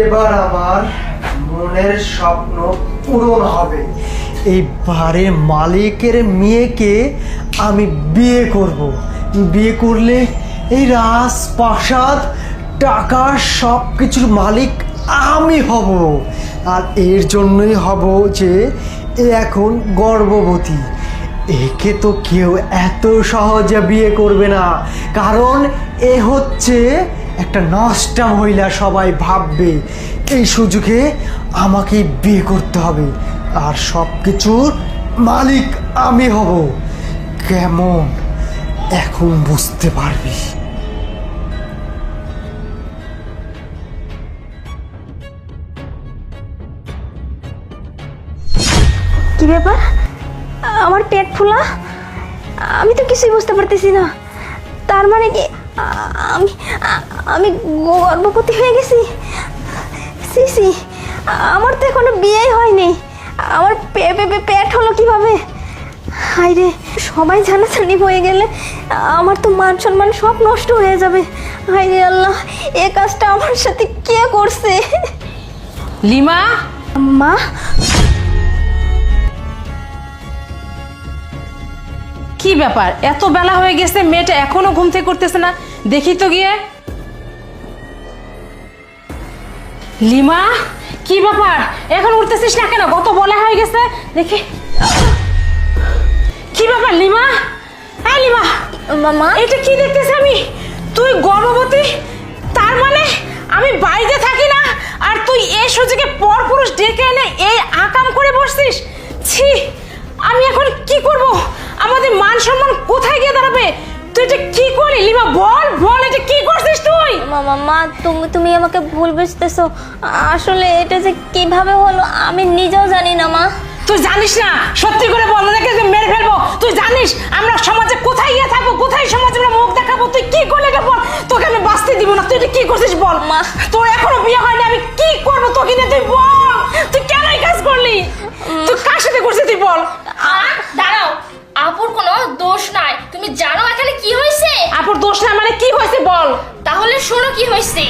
এবার আমার মনের স্বপ্ন পূরণ হবে। এই বাড়ির মালিকের মেয়েকে আমি বিয়ে করব। বিয়ে করলে এই রাজপ্রাসাদ টাকা সব কিছুর মালিক আমি হব। আর এর জন্যই হব যে এ এখন গর্ভবতী। একে তো কেউ এত সহজে বিয়ে করবে না, কারণ এ হচ্ছে একটা নষ্টা মহিলা। সবাই ভাববে এই সুযোগে আমাকে বিয়ে করতে হবে, আর সব কিছুর মালিক আমি হব। কেমন এখন বুঝতে পারবি? কি ব্যাপার? আমার পেট ফোলা, আমি তো কিছুই বুঝতে পারতেছি না। তার মানে কি আমি আমি গর্ভবতী হয়ে গেছি? সিসি, আমার তো এখনো বিয়েই হয়নি, আমার পেট হলো কিভাবে? হায় রে, সবাই জানাজানি হয়ে গেলে আমার তো মান সম্মান সব নষ্ট হয়ে যাবে। হায় রে আল্লাহ, এ কাজটা আমার সাথে কে করছে? লিমা, মা, কি ব্যাপার? এত বেলা হয়ে গেছে, মেয়েটা এখনো ঘুম থেকে করতেছে না, দেখি তো গিয়ে। লিমা, কি ব্যাপার? এখন উঠতেছিস না কেন? কত বলা হয়ে গেছে, দেখি। কি ব্যাপার লিমা? হ্যাঁ লিমা, মামা, এটা কি দেখতেছি আমি? তুই গর্ভবতী? তার মানে আমি বাড়িতে থাকি না, আর তুই এই সুযোগে পরপুরুষ ডেকে এনে এই আকাম করে বসছিস? ছি, আমি এখন কি করব? আমাদের মান সম্মান কোথায় গিয়ে দাঁড়াবে? তুই এটা কি করলি লিমা? বল বল, এটা কি করছিস তুই? মা, তুমি আমাকে ভুল বুঝতেছো। আসলে এটা যে কিভাবে হলো আমি নিজেও জানি না মা। তুই জানিস না? সত্যি করে বল, ওদেরকে যে মেরে ফেলবো। তুই জানিস আমরা সমাজে কোথায় গিয়ে থাকবো, কোথায় সমাজে আমরা মুখ দেখাবো? তুই কি করলি এটা বল, তোকে আমি বাঁচতে দিব না। তুই এটা কি করছিস বল? মা, তোর এখনো বিয়ে হয়নি, আমি কি করবো তোকে নিয়ে? তুই বল, তুই কেন এই কাজ করলি? তুই কার সাথে করছিস তুই বল? দাঁড়াও, আপুর কোনো দোষ নাই। তুমি জানো এখানে কি হয়েছে? আপুর দোষ না মানে কি হয়েছে বল? তাহলে শোনো কি হয়েছে।